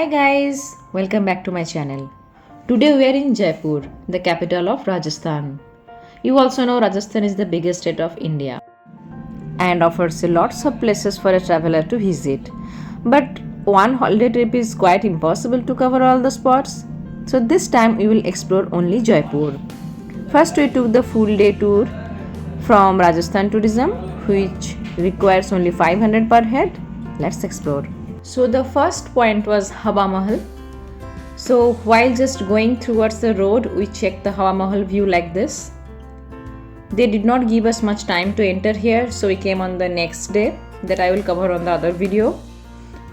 guys, welcome back to my channel. Today we are in Jaipur, the capital of Rajasthan. You also know Rajasthan is the biggest state of India and offers lots of places for a traveler to visit. But one holiday trip is quite impossible to cover all the spots. So this time we will explore only Jaipur. First we took the full day tour from Rajasthan Tourism, which requires only 500 per head. Let's explore. So the first point was Mahal. So while just going towards the road, we checked the Mahal view like this. They did not give us much time to enter here, so we came on the next day that I will cover on the other video.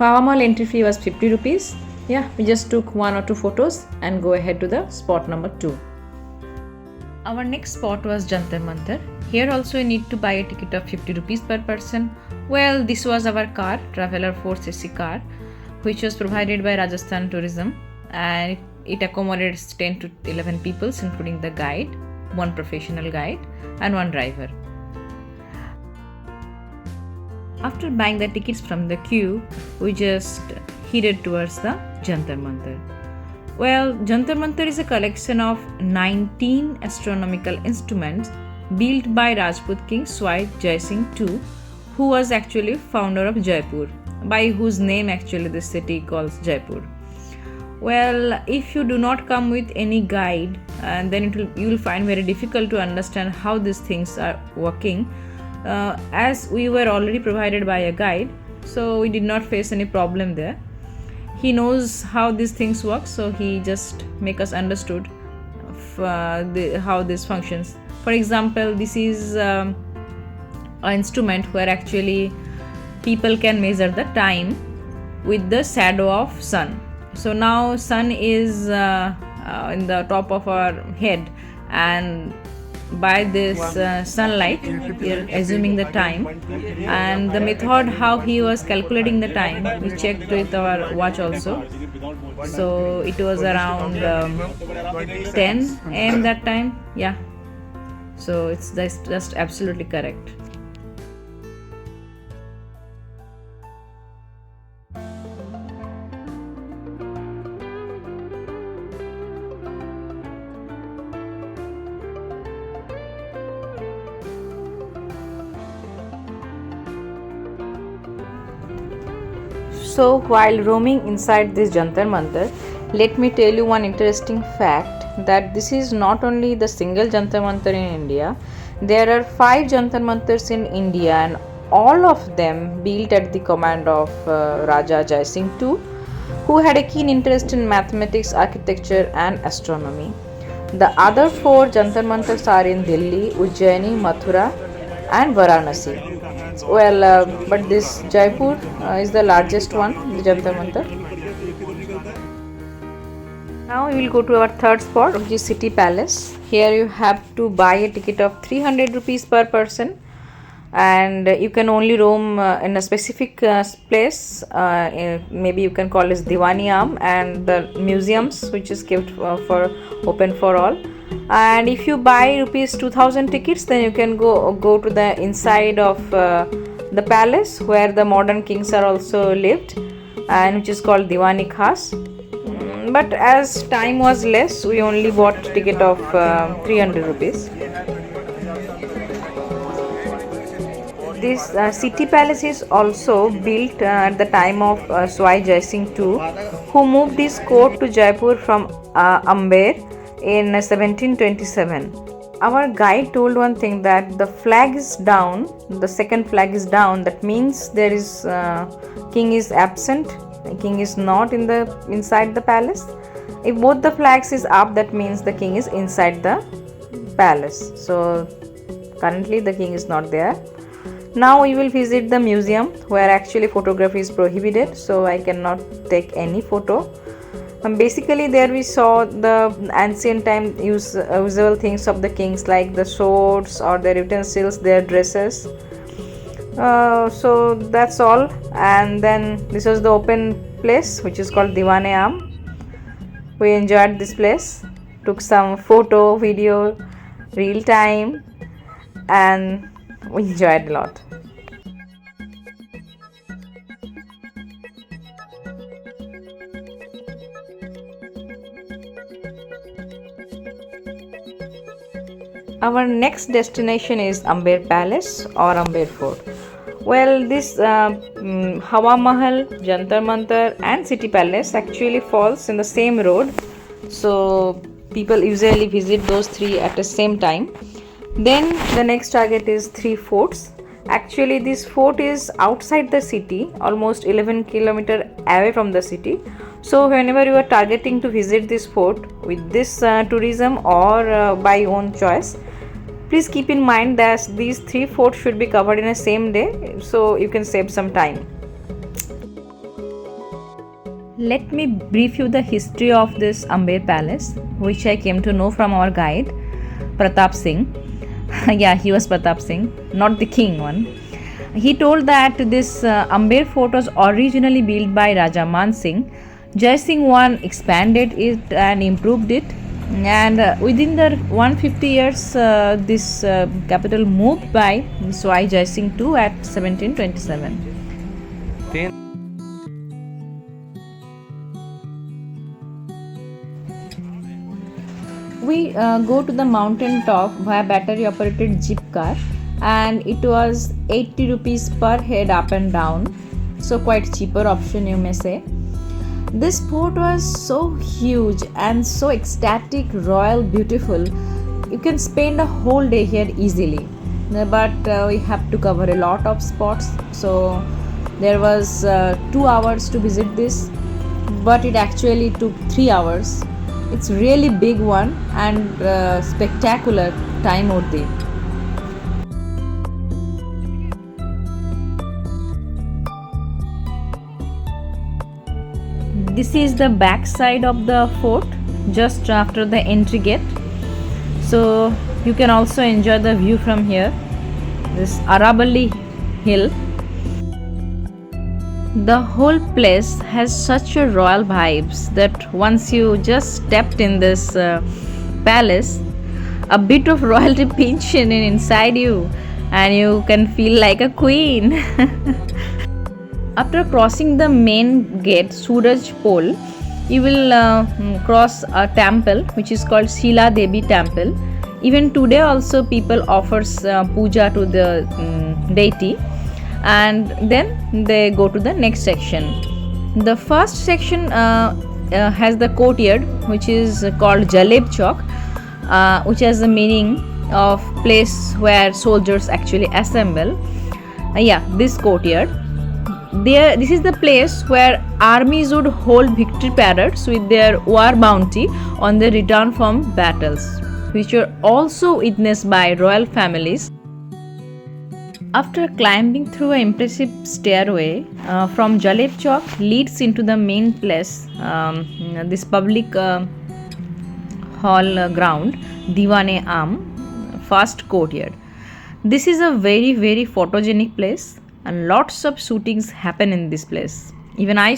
Mahal entry fee was 50 rupees. Yeah, we just took 1 or 2 photos and go ahead to the spot number 2. Our next spot was Jantar Mantar. Here also you need to buy a ticket of 50 rupees per person. Well, this was our car, Traveller 4cc car, which was provided by Rajasthan Tourism, and it accommodates 10 to 11 people, including the guide, one professional guide and one driver. After buying the tickets from the queue, we just headed towards the Jantar Mantar. Well, Jantar Mantar is a collection of 19 astronomical instruments built by Rajput King Swai Jaisingh II, who was actually founder of Jaipur, by whose name actually the city calls Jaipur. Well, if you do not come with any guide, then you will find very difficult to understand how these things are working. As we were already provided by a guide, so we did not face any problem there. He knows how these things work, so he just make us understood how this functions. For example, this is an instrument where actually people can measure the time with the shadow of sun. So now sun is in the top of our head, and by this sunlight we are assuming the time, and the method how he was calculating the time we checked with our watch also. So it was around 10 am that time. Yeah, so it's just absolutely correct. So while roaming inside this Jantar Mantar, let me tell you one interesting fact, that this is not only the single Jantar Mantar in India. There are 5 Jantar Mantars in India, and all of them built at the command of Raja Jaisingh II, who had a keen interest in mathematics, architecture and astronomy. The other 4 Jantar Mantars are in Delhi, Ujjaini, Mathura and Varanasi. Well, but this Jaipur is the largest one, the Jantar Mantar. Now we will go to our third spot, which is City Palace. Here you have to buy a ticket of 300 rupees per person, and you can only roam in a specific place. Maybe you can call it Diwani Arm, and the museums which is kept for open for all. And if you buy rupees 2000 tickets, then you can go to the inside of the palace where the modern kings are also lived, and which is called Diwani Khas. But as time was less, we only bought ticket of 300 rupees. This city palace is also built at the time of Swai Jaisingh II, who moved his court to Jaipur from Amber in 1727. Our guide told one thing, that the flag is down, the second flag is down. That means there is king is absent. The king is not inside the palace. If both the flags is up, that means the king is inside the palace. So currently the king is not there. Now we will visit the museum, where actually photography is prohibited, so I cannot take any photo. Basically there we saw the ancient time usual things of the kings, like the swords or their utensils, their dresses. So that's all. And then this was the open place, which is called Diwani Arm. We enjoyed this place, took some photo, video, real time, and we enjoyed a lot. Our next destination is Amber Palace or Amber Fort. Well, this Hawa Mahal, Jantar Mantar, and City Palace actually falls in the same road, so people usually visit those three at the same time. Then the next target is three forts. Actually, this fort is outside the city, almost 11 km away from the city. So, whenever you are targeting to visit this fort with this tourism or by own choice, please keep in mind that these three forts should be covered in a same day, so you can save some time. Let me brief you the history of this Amber Palace, which I came to know from our guide, Pratap Singh. Yeah, he was Pratap Singh, not the king one. He told that this Amber Fort was originally built by Raja Man Singh. Jai Singh I expanded it and improved it, and within the 150 years this capital moved by Swai Jai Singh II at 1727. We go to the mountain top via battery operated jeep car, and it was 80 rupees per head up and down, so quite cheaper option you may say. This fort was so huge and so ecstatic, royal, beautiful. You can spend a whole day here easily, but we have to cover a lot of spots, so there was 2 hours to visit this, but it actually took 3 hours. It's really big one and spectacular time worthy. This is the back side of the fort, just after the entry gate. So you can also enjoy the view from here. This Arabali hill. The whole place has such a royal vibes that once you just stepped in this palace, a bit of royalty pinch in inside you, and you can feel like a queen. After crossing the main gate, Suraj Pole, you will cross a temple which is called Sheila Devi Temple. Even today also people offers puja to the deity, and then they go to the next section. The first section has the courtyard which is called Jaleb Chowk, which has the meaning of place where soldiers actually assemble. This courtyard. This is the place where armies would hold victory parades with their war bounty on their return from battles, which were also witnessed by royal families. After climbing through an impressive stairway from Jaleb Chowk leads into the main place, this public hall ground, Diwane Am, first courtyard. This is a very photogenic place, and lots of shootings happen in this place. Even I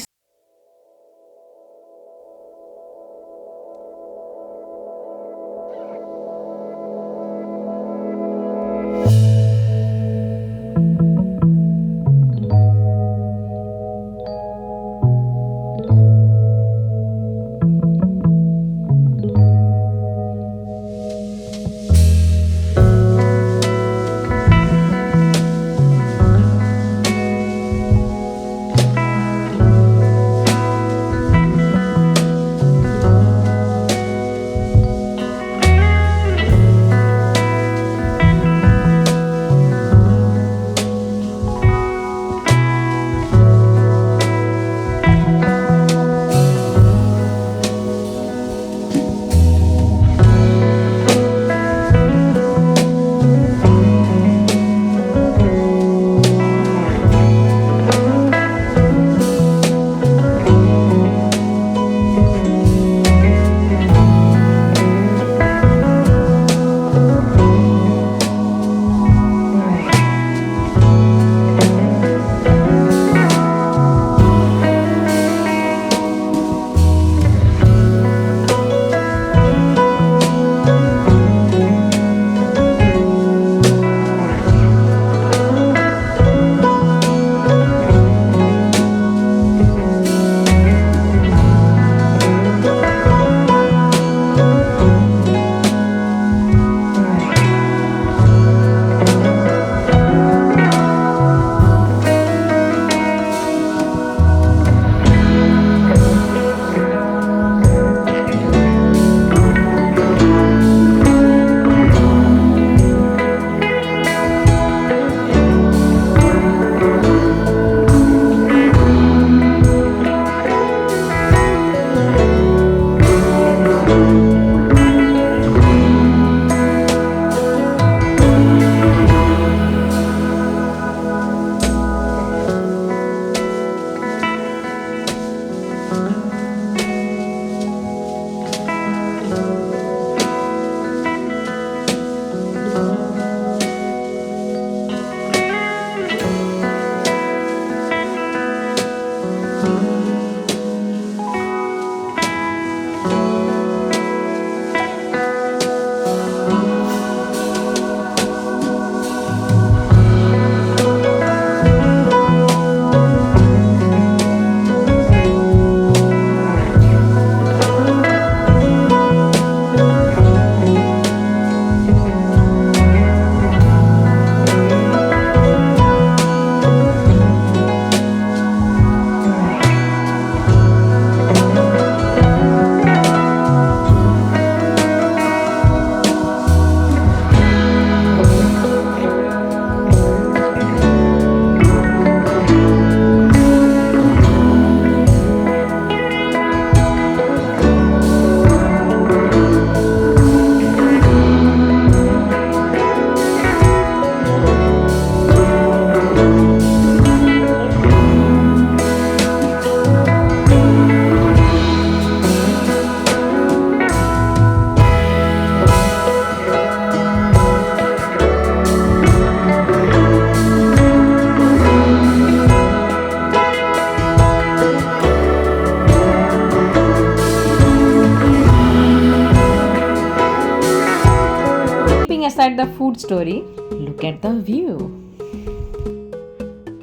aside the food story, look at the view.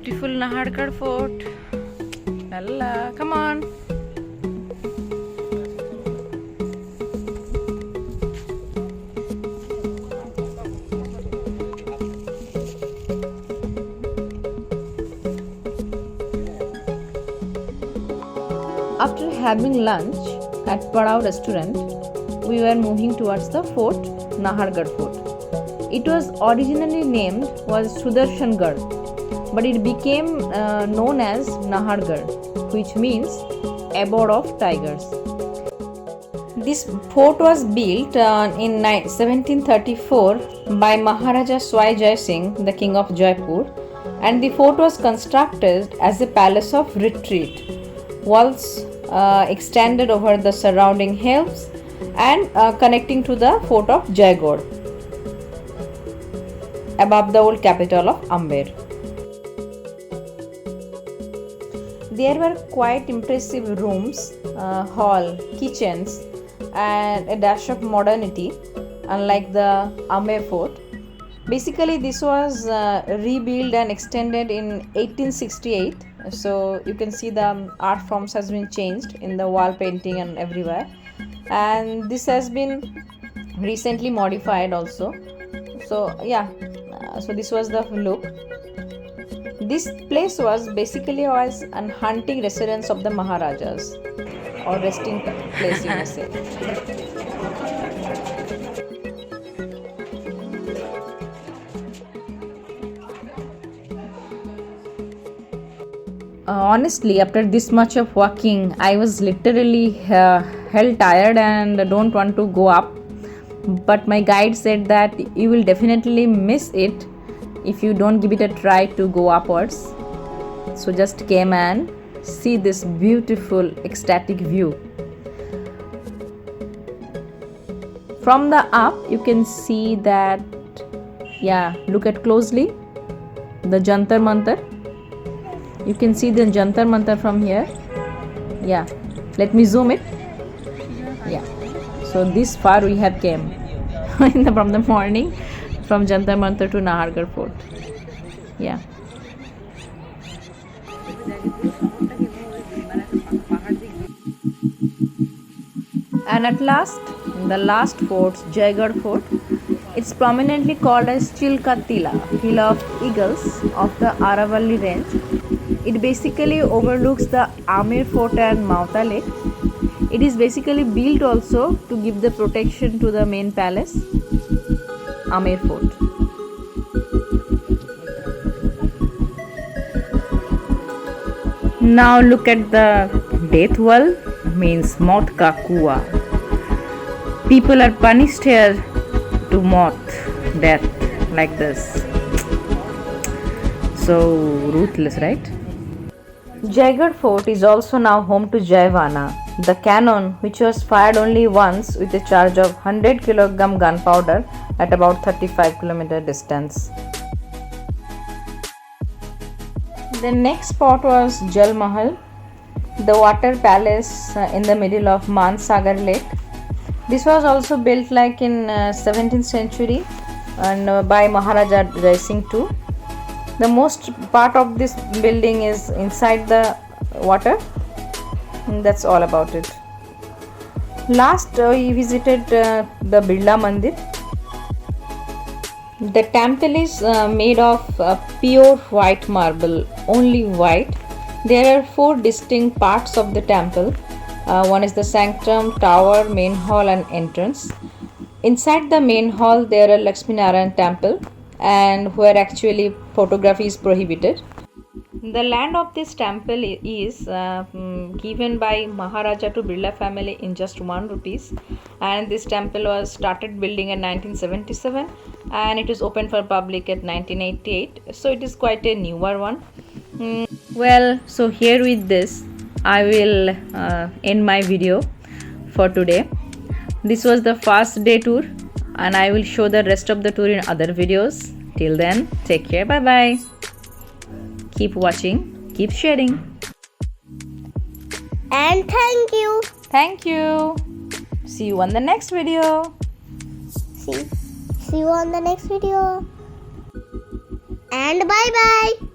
Beautiful Nahargarh Fort. Lala, come on. After having lunch at Padao restaurant, we were moving towards the fort, Nahargarh Fort. It was originally named was Sudarshangarh, but it became known as Nahargarh, which means abode of tigers. This fort was built in 1734 by Maharaja Swai Jai Singh, the king of Jaipur, and the fort was constructed as a palace of retreat. Walls extended over the surrounding hills and connecting to the fort of Jaigod above the old capital of Amber. There were quite impressive rooms, hall, kitchens and a dash of modernity, unlike the Amber fort. Basically this was rebuilt and extended in 1868. So you can see the art forms has been changed in the wall painting and everywhere, and this has been recently modified also. So yeah, so this was the look. This place was basically an hunting residence of the Maharajas, or resting place you may say. Honestly, after this much of walking, I was literally hell tired and don't want to go up. But my guide said that you will definitely miss it if you don't give it a try to go upwards. So just came and see this beautiful ecstatic view. From the up, you can see that, yeah, look at closely, the Jantar Mantar. You can see the Jantar Mantar from here. Yeah, let me zoom it. Yeah, so this far we have came from the morning from Jantar Mantar to Nahargarh Fort. Yeah. And at last, the last fort, Jaipur Fort. It's prominently called as Chilka Tila, Hill of Eagles of the Aravalli range. It basically overlooks the Amir Fort and Mauta Lake. It is basically built also to give the protection to the main palace, Amir Fort. Now look at the death wall, means Maut Ka Kua. People are punished here to Maut, death, like this. So ruthless, right? Jaigad Fort is also now home to Jaivana, the cannon which was fired only once with a charge of 100 kg gunpowder at about 35 km distance. The next spot was Jal Mahal, the water palace in the middle of Mansagar Lake. This was also built like in 17th century and by Maharaja Jai Singh too. The most part of this building is inside the water. That's all about it. Last we visited the Birla Mandir. The temple is made of pure white marble, only white. There are 4 distinct parts of the temple. One is the sanctum, tower, main hall and entrance. Inside the main hall there are Lakshmi Narayan temple, and where actually photography is prohibited. The land of this temple is given by Maharaja to Birla family in just 1 rupees, and this temple was started building in 1977 and it is open for public at 1988, so it is quite a newer one. Well, so here with this I will end my video for today. This was the first day tour and I will show the rest of the tour in other videos. Till then, take care, bye bye. Keep watching, keep sharing. And thank you. Thank you. See you on the next video. See. See you on the next video. And bye bye.